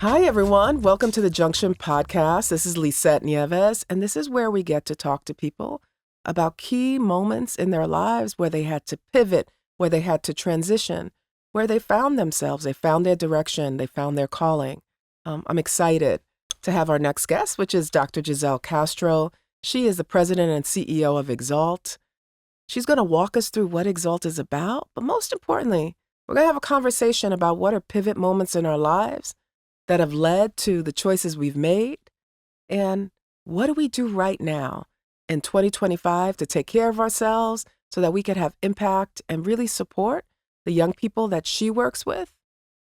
Hi, everyone. Welcome to the Junction Podcast. This is Lisette Nieves, and this is where we get to talk to people about key moments in their lives where they had to pivot, where they had to transition, where they found themselves, they found their direction, they found their calling. I'm excited to have our next guest, which is Dr. Gisele Castro. She is the president and CEO of Exalt. She's going to walk us through what Exalt is about, but most importantly, we're going to have a conversation about what are pivot moments in our lives that have led to the choices we've made, and what do we do right now in 2025 to take care of ourselves so that we could have impact and really support the young people that she works with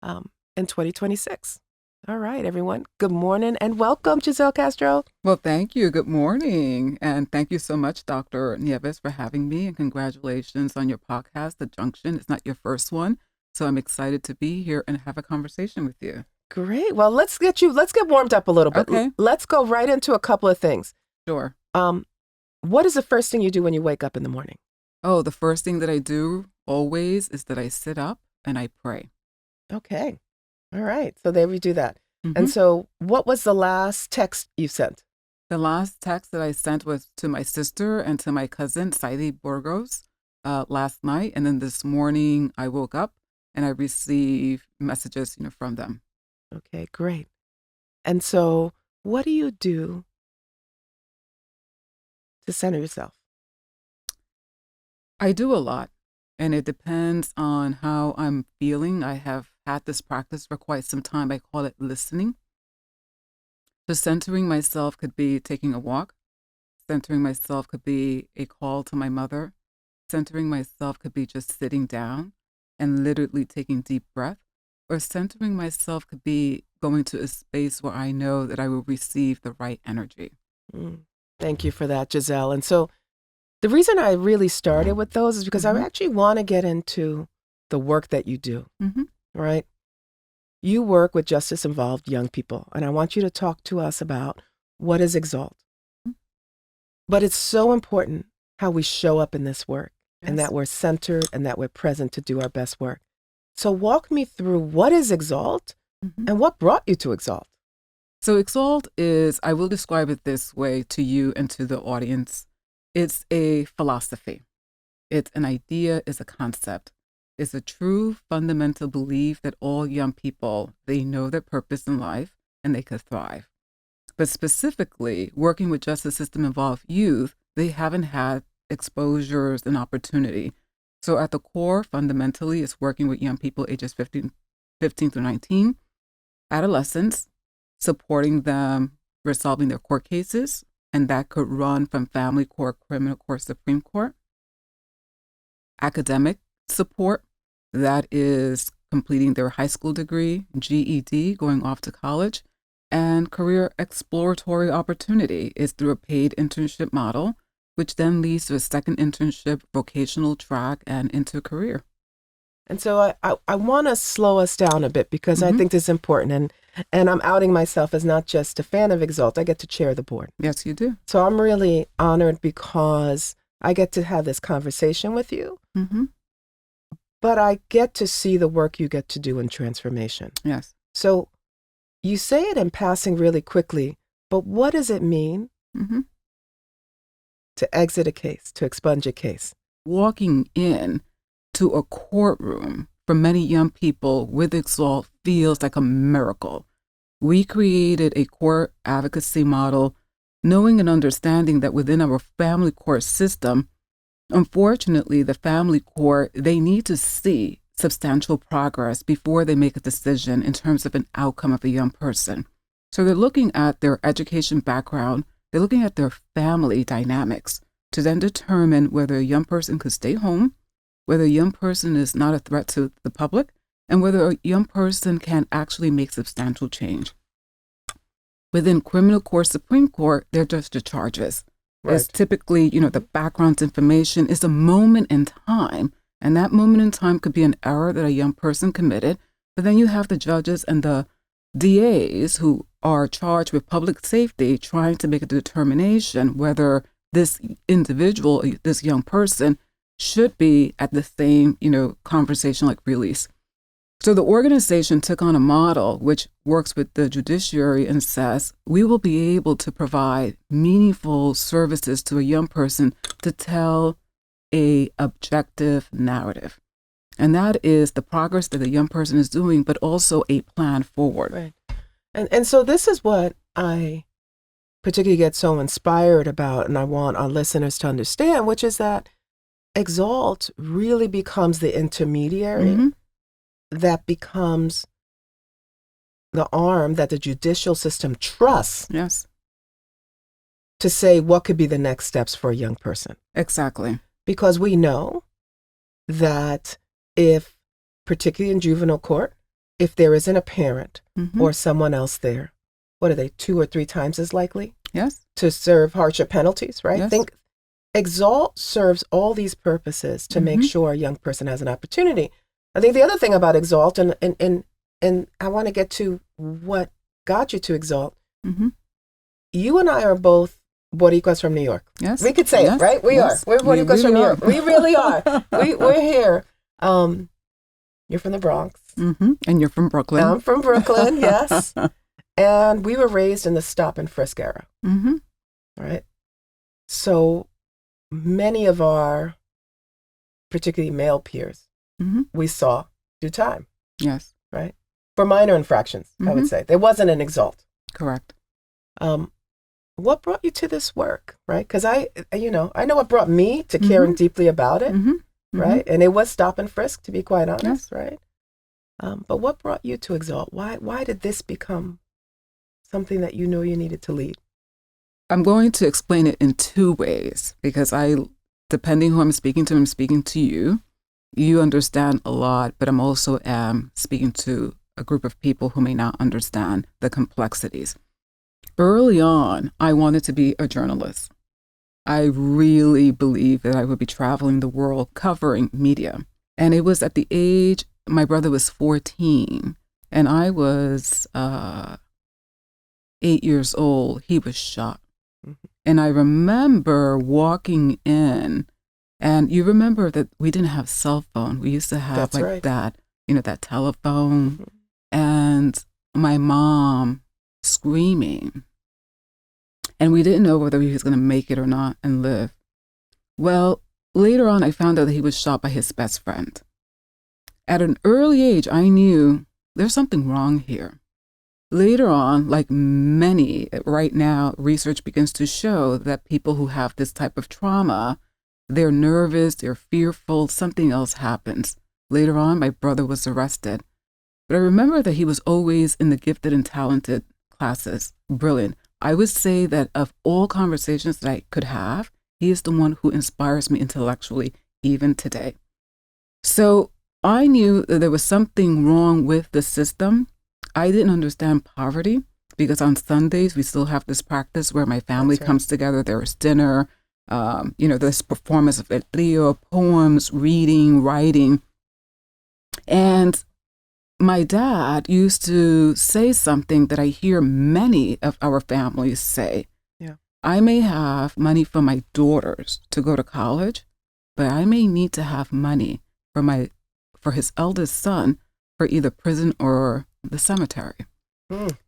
in 2026. All right, everyone. Good morning and welcome, Gisele Castro. Well, thank you. Good morning. And thank you so much, Dr. Nieves, for having me. And congratulations on your podcast, The Junction. It's not your first one. So I'm excited to be here and have a conversation with you. Great. Well, let's get warmed up a little bit. Okay. Let's go right into a couple of things. Sure. What is the first thing you do when you wake up in the morning? Oh, the first thing that I do always is that I sit up and I pray. Okay. All right. So there we do that. Mm-hmm. And so what was the last text you sent? The last text that I sent was to my sister and to my cousin, Saidi Burgos, last night. And then this morning I woke up and I received messages, from them. Okay, great. And so what do you do to center yourself? I do a lot, and it depends on how I'm feeling. I have had this practice for quite some time. I call it listening. So centering myself could be taking a walk. Centering myself could be a call to my mother. Centering myself could be just sitting down and literally taking deep breath. Or centering myself could be going to a space where I know that I will receive the right energy. Thank you for that, Gisele. And so the reason I really started with those is because I actually want to get into the work that you do, right? You work with justice-involved young people, and I want you to talk to us about what is Exalt. But it's so important how we show up in this work, and that we're centered and that we're present to do our best work. So walk me through what is Exalt and what brought you to Exalt. So Exalt is, I will describe it this way to you and to the audience. It's a philosophy. It's an idea, it's a concept. It's a true fundamental belief that all young people, they know their purpose in life and they could thrive. But specifically, working with justice system involved youth, they haven't had exposures and opportunity. So at the core, fundamentally, it's working with young people ages 15 through 19, adolescents, supporting them resolving their court cases, and that could run from family court, criminal court, Supreme Court. Academic support, that is completing their high school degree, GED, going off to college, and career exploratory opportunity is through a paid internship model, which then leads to a second internship, vocational track, and into a career. And so I want to slow us down a bit because I think this is important. And I'm outing myself as not just a fan of Exalt. I get to chair the board. Yes, you do. So I'm really honored because I get to have this conversation with you. But I get to see the work you get to do in transformation. Yes. So you say it in passing really quickly, but what does it mean to exit a case, to expunge a case? Walking in to a courtroom for many young people with Exalt feels like a miracle. We created a court advocacy model, knowing and understanding that within our family court system, unfortunately, the family court, they need to see substantial progress before they make a decision in terms of an outcome of a young person. So they're looking at their education background, they're looking at their family dynamics to then determine whether a young person could stay home, whether a young person is not a threat to the public, and whether a young person can actually make substantial change. Within criminal court, Supreme Court, they're just the charges. Right. It's typically, the background information is a moment in time, and that moment in time could be an error that a young person committed, but then you have the judges and the DAs who are charged with public safety trying to make a determination whether this individual, this young person, should be at the same, conversation like release. So the organization took on a model which works with the judiciary and says, we will be able to provide meaningful services to a young person to tell a objective narrative. And that is the progress that the young person is doing, but also a plan forward. Right. And so this is what I particularly get so inspired about, and I want our listeners to understand, which is that exalt really becomes the intermediary that becomes the arm that the judicial system trusts to say what could be the next steps for a young person. Exactly. Because we know that if, particularly in juvenile court, if there isn't a parent or someone else there, what are they, 2 or 3 times as likely to serve harsher penalties, right? Yes. Think exalt serves all these purposes to make sure a young person has an opportunity. I think the other thing about exalt, and I want to get to what got you to exalt. You and I are both Boricuas from New York. Yes. We could say it, right? We are. We're Boricuas from New York. We really are. We're here. You're from the Bronx. And you're from Brooklyn. I'm from Brooklyn, yes. And we were raised in the stop and frisk era. Right? So many of our, particularly male peers, we saw do time. Yes. Right? For minor infractions, I would say. There wasn't an exalt. Correct. What brought you to this work, right? Because I know what brought me to caring deeply about it, right? And it was stop and frisk, to be quite honest, right? But what brought you to exalt? Why did this become something that you know you needed to lead? I'm going to explain it in 2 ways, because depending who I'm speaking to you. You understand a lot, but I'm also speaking to a group of people who may not understand the complexities. Early on, I wanted to be a journalist. I really believed that I would be traveling the world covering media. And it was at the age, my brother was 14, and I was 8 years old. He was shot. And I remember walking in, and you remember that we didn't have cell phone. We used to have that, that telephone, and my mom screaming. And we didn't know whether he was going to make it or not and live. Well, later on, I found out that he was shot by his best friend. At an early age, I knew there's something wrong here. Later on, like many, right now, research begins to show that people who have this type of trauma, they're nervous, they're fearful, something else happens. Later on, my brother was arrested. But I remember that he was always in the gifted and talented classes, brilliant. I would say that of all conversations that I could have, he is the one who inspires me intellectually, even today. So I knew that there was something wrong with the system. I didn't understand poverty because on Sundays, we still have this practice where my family comes together. There is dinner, this performance of el trio, poems, reading, writing. And my dad used to say something that I hear many of our families say. Yeah. I may have money for my daughters to go to college, but I may need to have money for his eldest son for either prison or the cemetery.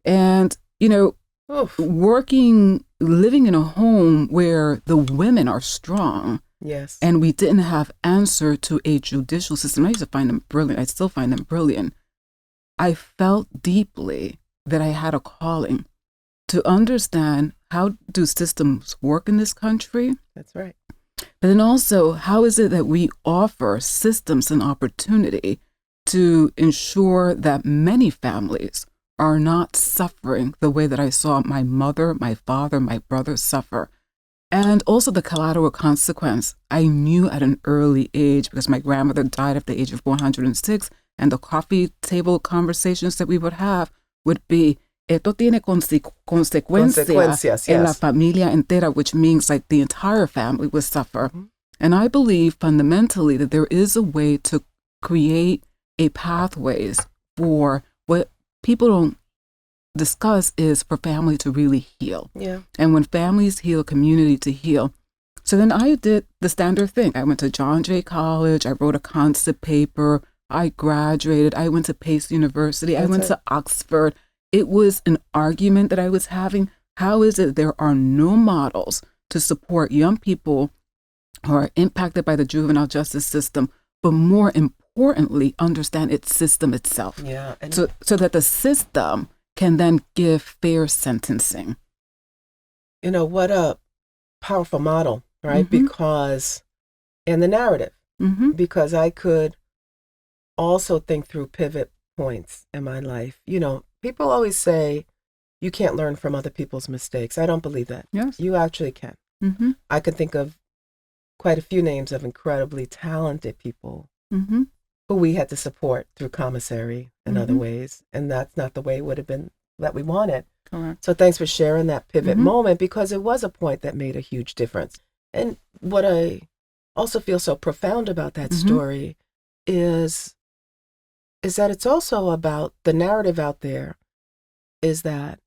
And, living in a home where the women are strong. Yes. And we didn't have answer to a judicial system. I used to find them brilliant. I still find them brilliant. I felt deeply that I had a calling to understand how do systems work in this country. That's right. But then also, how is it that we offer systems an opportunity to ensure that many families are not suffering the way that I saw my mother, my father, my brother suffer. And also the collateral consequence. I knew at an early age because my grandmother died at the age of 106, and the coffee table conversations that we would have would be, esto tiene consecuencias en la familia entera, which means like the entire family would suffer. Mm-hmm. And I believe fundamentally that there is a way to create a pathways for what people don't discuss is for family to really heal. Yeah. And when families heal, community to heal. So then I did the standard thing. I went to John Jay College. I wrote a concept paper. I graduated. I went to Pace University. I went to Oxford. It was an argument that I was having. How is it there are no models to support young people who are impacted by the juvenile justice system, but more importantly, understand its system itself? Yeah. So that the system can then give fair sentencing. What a powerful model, right? Because, and the narrative, because I could also think through pivot points in my life. People always say you can't learn from other people's mistakes. I don't believe that. Yes. You actually can. I could think of quite a few names of incredibly talented people who we had to support through commissary and other ways. And that's not the way it would have been that we wanted. Correct. So thanks for sharing that pivot moment, because it was a point that made a huge difference. And what I also feel so profound about that story is that it's also about the narrative out there is that,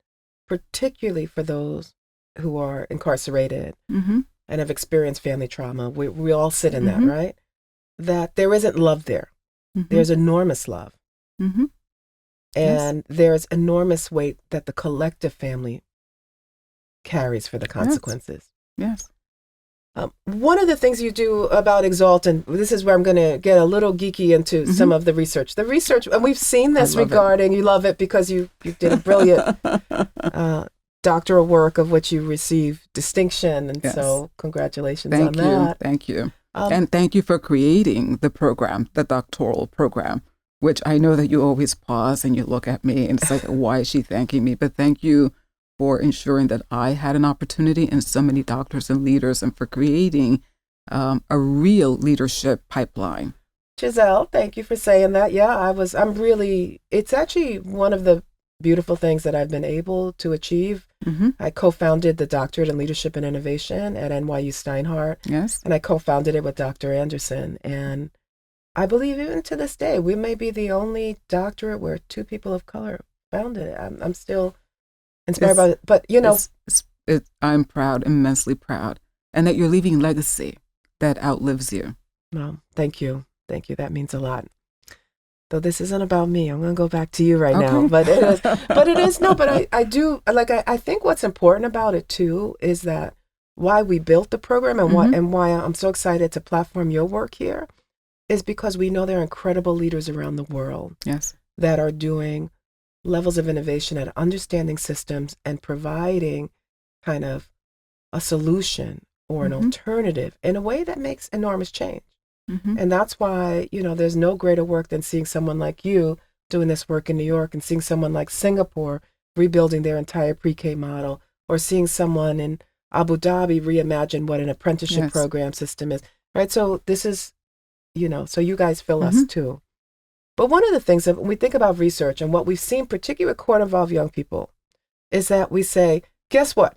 particularly for those who are incarcerated and have experienced family trauma, we all sit in that, right? That there isn't love there. There's enormous love. And there's enormous weight that the collective family carries for the consequences. Yes. One of the things you do about Exalt, and this is where I'm going to get a little geeky into some of the research. The research, and we've seen this regarding, you love it because you did a brilliant doctoral work of which you received distinction. And so congratulations on that. Thank you. And thank you for creating the program, the doctoral program, which I know that you always pause and you look at me and it's like, why is she thanking me? But thank you for ensuring that I had an opportunity and so many doctors and leaders, and for creating a real leadership pipeline. Gisele, thank you for saying that. Yeah, it's actually one of the beautiful things that I've been able to achieve. I co-founded the Doctorate in Leadership and Innovation at NYU Steinhardt. Yes. And I co-founded it with Dr. Anderson. And I believe even to this day, we may be the only doctorate where 2 people of color founded it. I'm still inspired by it. But, I'm proud, immensely proud. And that you're leaving legacy that outlives you. Well, thank you. Thank you. That means a lot. Though this isn't about me. I'm going to go back to you right now. But it is. But I do, I think what's important about it too is that why we built the program and why I'm so excited to platform your work here is because we know there are incredible leaders around the world that are doing levels of innovation at understanding systems and providing kind of a solution or an alternative in a way that makes enormous change. And that's why, there's no greater work than seeing someone like you doing this work in New York, and seeing someone like Singapore rebuilding their entire pre-K model, or seeing someone in Abu Dhabi reimagine what an apprenticeship program system is, right? So this is, so you guys fill us too. But one of the things that when we think about research and what we've seen, particularly with court-involved young people, is that we say, guess what?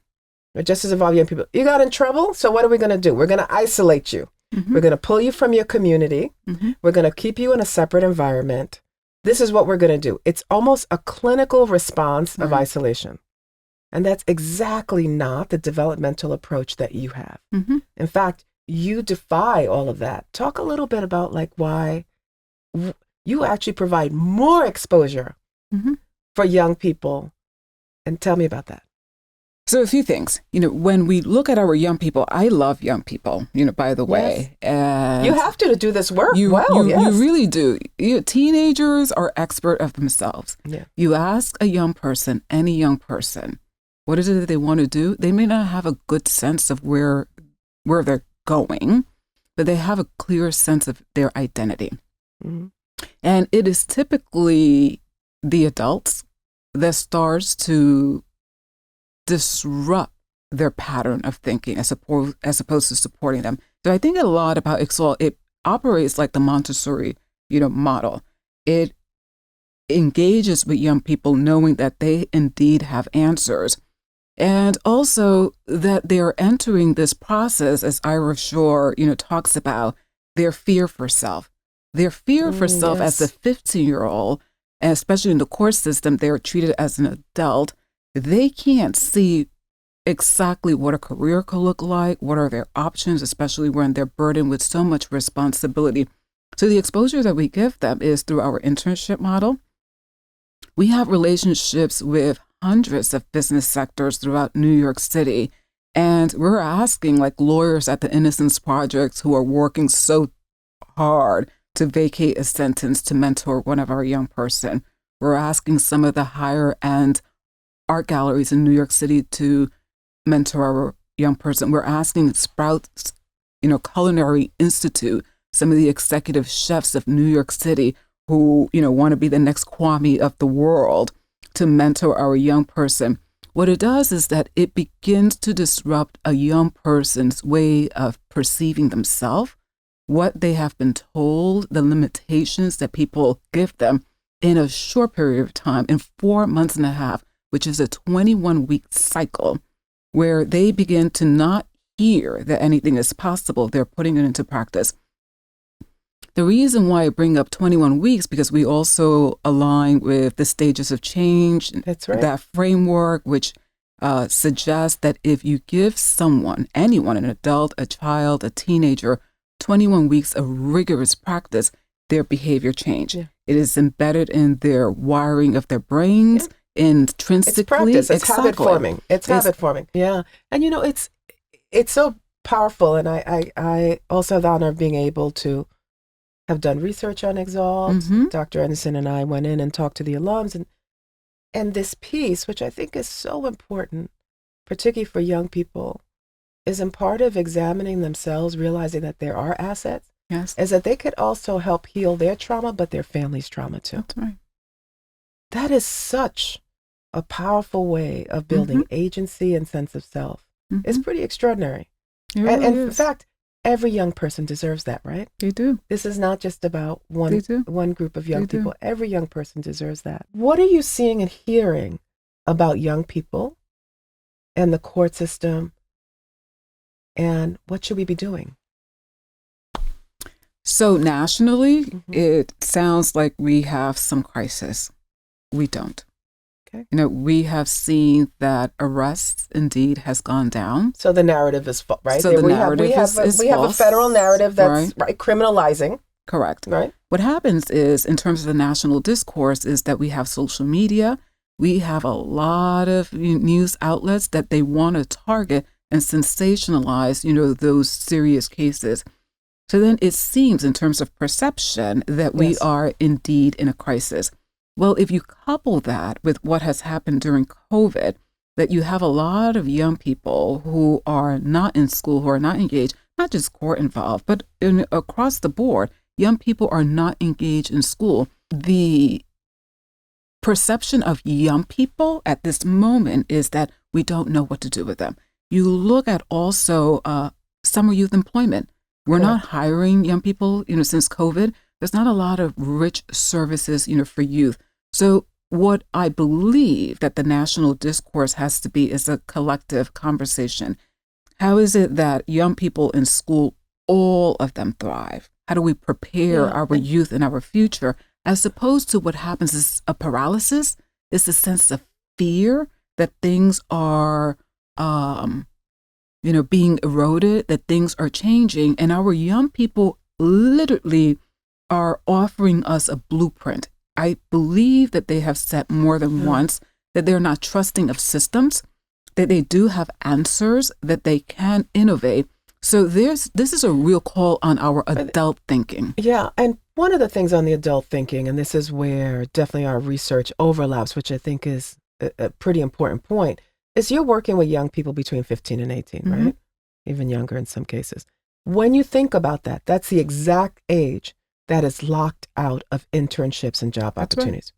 Or justice-involved young people, you got in trouble, so what are we going to do? We're going to isolate you. We're going to pull you from your community. We're going to keep you in a separate environment. This is what we're going to do. It's almost a clinical response of isolation. And that's exactly not the developmental approach that you have. In fact, you defy all of that. Talk a little bit about why you actually provide more exposure for young people. And tell me about that. So a few things, when we look at our young people, I love young people, by the way. And you have to do this work you really do. Teenagers are expert of themselves. Yeah. You ask a young person, any young person, what is it that they want to do? They may not have a good sense of where they're going, but they have a clear sense of their identity. And it is typically the adults that starts to disrupt their pattern of thinking as opposed to supporting them. So I think a lot about Exalt, it operates like the Montessori, model. It engages with young people knowing that they indeed have answers. And also that they're entering this process, as Ira Shore, talks about, their fear for self. Their fear for self as a 15-year-old, and especially in the court system, they're treated as an adult. They can't see exactly what a career could look like, what are their options, especially when they're burdened with so much responsibility. So the exposure that we give them is through our internship model. We have relationships with hundreds of business sectors throughout New York City. And we're asking, like lawyers at the Innocence Project who are working so hard to vacate a sentence to mentor one of our young person. We're asking some of the higher end art galleries in New York City to mentor our young person. We're asking Sprouts, Culinary Institute, some of the executive chefs of New York City who, want to be the next Kwame of the world to mentor our young person. What it does is that it begins to disrupt a young person's way of perceiving themselves, what they have been told, the limitations that people give them in a short period of time, in 4 months and a half, which is a 21-week cycle, where they begin to not hear that anything is possible. They're putting it into practice. The reason why I bring up 21 weeks, because we also align with the stages of change. That's right. That framework, which suggests that if you give someone, anyone, an adult, a child, a teenager, 21 weeks of rigorous practice, their behavior change. Yeah. It is embedded in their wiring of their brains, intrinsically. It's practice. It's habit forming. It's habit forming. Yeah. And it's so powerful. And I also have the honor of being able to have done research on Exalt. Mm-hmm. Dr. Anderson and I went in and talked to the alums, and this piece, which I think is so important, particularly for young people, is in part of examining themselves, realizing that there are assets. Yes. Is that they could also help heal their trauma, but their family's trauma too. That's right. That is such a powerful way of building agency and sense of self. It's pretty extraordinary. It really and is. in fact, every young person deserves that, right? They do. This is not just about one group of young people. Every young person deserves that. What are you seeing and hearing about young people and the court system, and what should we be doing? So nationally, it sounds like we have some crisis. We don't. Okay. We have seen that arrests indeed has gone down. So the narrative is right. So the narrative is we have a federal narrative that's right, criminalizing. Correct. Right. What happens is, in terms of the national discourse, is that we have social media. We have a lot of news outlets that they want to target and sensationalize, those serious cases. So then it seems, in terms of perception, that we are indeed in a crisis. Well, if you couple that with what has happened during COVID, that you have a lot of young people who are not in school, who are not engaged, not just court involved, but across the board, young people are not engaged in school. The perception of young people at this moment is that we don't know what to do with them. You look at also summer youth employment. We're not hiring young people, since COVID. There's not a lot of rich services, for youth. So what I believe that the national discourse has to be is a collective conversation. How is it that young people in school, all of them thrive? How do we prepare our youth and our future, as opposed to what happens is a paralysis? It's a sense of fear that things are, being eroded, that things are changing. And our young people literally are offering us a blueprint. I believe that they have said more than once that they're not trusting of systems, that they do have answers, that they can innovate. So this is a real call on our adult thinking. Yeah, and one of the things on the adult thinking, and this is where definitely our research overlaps, which I think is a pretty important point, is you're working with young people between 15 and 18, right? Even younger in some cases. When you think about that, that's the exact age that is locked out of internships and job opportunities.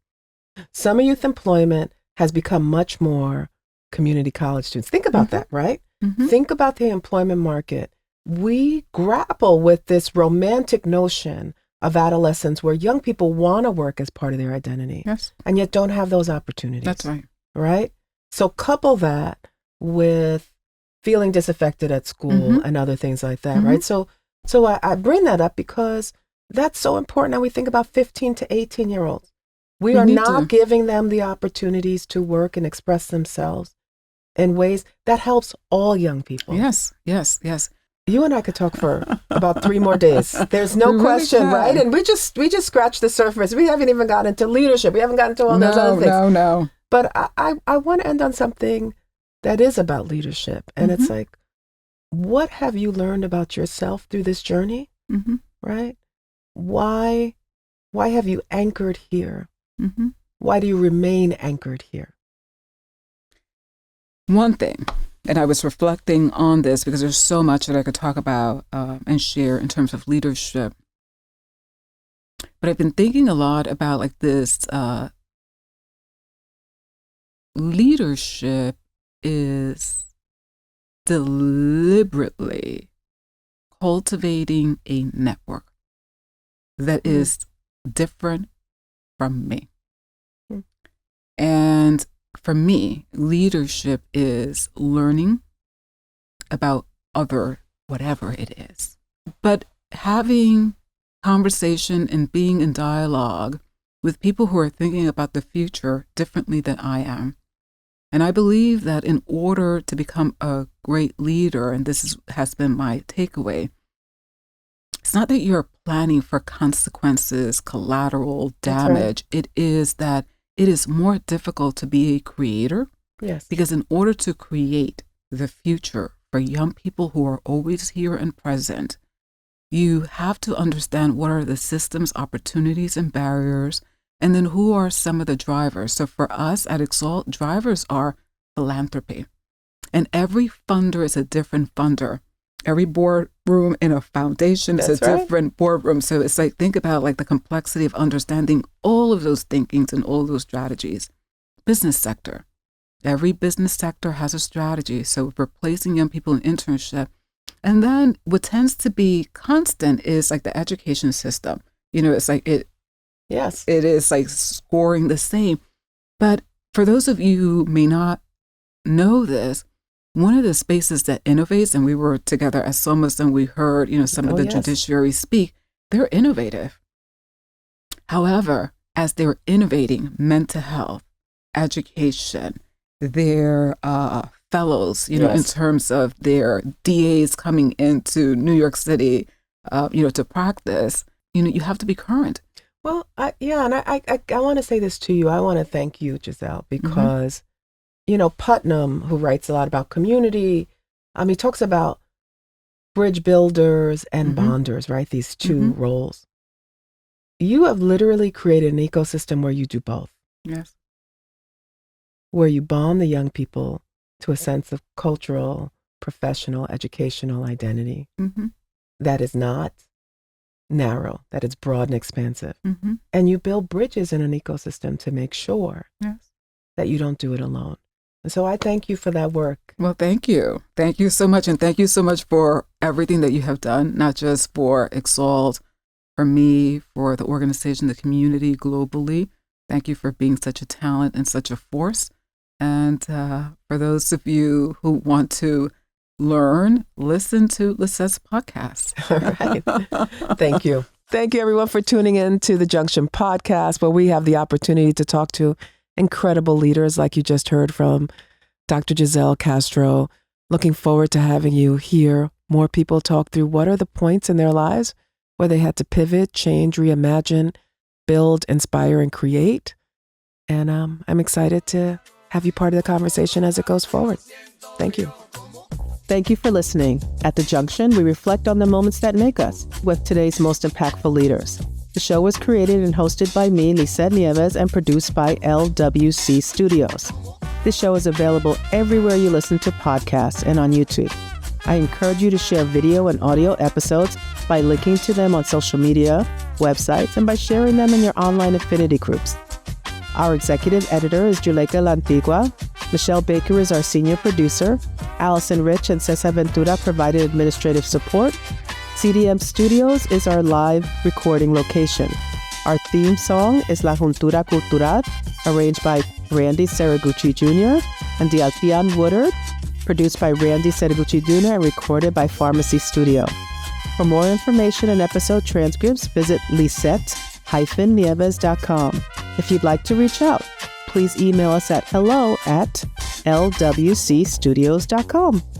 Right. Summer youth employment has become much more community college students. Think about that, right? Think about the employment market. We grapple with this romantic notion of adolescence where young people want to work as part of their identity, and yet don't have those opportunities. That's right. Right? So couple that with feeling disaffected at school and other things like that, right? So I bring that up because that's so important that we think about 15 to 18-year-olds. We are not giving them the opportunities to work and express themselves. in ways that helps all young people. Yes. You and I could talk for about 3 more days. There's no question, really, right? And we just scratched the surface. We haven't even gotten into leadership. We haven't gotten into all those other things. No. But I want to end on something that is about leadership. And it's like, what have you learned about yourself through this journey? Right? Why have you anchored here? Why do you remain anchored here? One thing, and I was reflecting on this because there's so much that I could talk about and share in terms of leadership. But I've been thinking a lot about like this leadership is deliberately cultivating a network that is different from me. And for me, leadership is learning about other, whatever it is, but having conversation and being in dialogue with people who are thinking about the future differently than I am. And I believe that in order to become a great leader, and this has been my takeaway, it's not that you're planning for consequences, collateral damage. Right. It is that it is more difficult to be a creator. Yes. Because in order to create the future for young people who are always here and present, you have to understand what are the systems, opportunities, and barriers, and then who are some of the drivers. So for us at Exalt, drivers are philanthropy. And every funder is a different funder. Every boardroom in a foundation is a different boardroom. So it's like, think about like the complexity of understanding all of those thinkings and all of those strategies. Business sector. Every business sector has a strategy. So if we're placing young people in internship. And then what tends to be constant is like the education system. You know, it's like it is like scoring the same. But for those of you who may not know this, one of the spaces that innovates, and we were together at SOMAS and we heard, some of the judiciary speak, they're innovative. However, as they're innovating mental health, education, their fellows, in terms of their DAs coming into New York City, to practice, you have to be current. Well, I want to say this to you. I want to thank you, Gisele, because Putnam, who writes a lot about community, he talks about bridge builders and bonders, right? These two roles. You have literally created an ecosystem where you do both. Yes. Where you bond the young people to a sense of cultural, professional, educational identity that is not narrow, that is broad and expansive. And you build bridges in an ecosystem to make sure that you don't do it alone. And so I thank you for that work. Well, thank you. Thank you so much. And thank you so much for everything that you have done, not just for Exalt, for me, for the organization, the community globally. Thank you for being such a talent and such a force. And for those of you who want to learn, listen to Lisette's podcast. All right. Thank you. Thank you, everyone, for tuning in to the Junction podcast, where we have the opportunity to talk to incredible leaders like you just heard from Dr. Gisele Castro. Looking forward to having you hear more people talk through what are the points in their lives where they had to pivot, change, reimagine, build, inspire, and create. And I'm excited to have you part of the conversation as it goes forward. Thank you. Thank you for listening. At The Junction, we reflect on the moments that make us with today's most impactful leaders. The show was created and hosted by me, Lisette Nieves, and produced by LWC Studios. This show is available everywhere you listen to podcasts and on YouTube. I encourage you to share video and audio episodes by linking to them on social media, websites, and by sharing them in your online affinity groups. Our executive editor is Juleika Lantigua. Michelle Baker is our senior producer. Allison Rich and Cesar Ventura provided administrative support. CDM Studios is our live recording location. Our theme song is La Juntura Cultural, arranged by Randy Saraguchi Jr. and the Alpian Woodard, produced by Randy Saraguchi Jr. and recorded by Pharmacy Studio. For more information and episode transcripts, visit lisette-nieves.com. If you'd like to reach out, please email us at hello@lnieves.com. lwcstudios.com.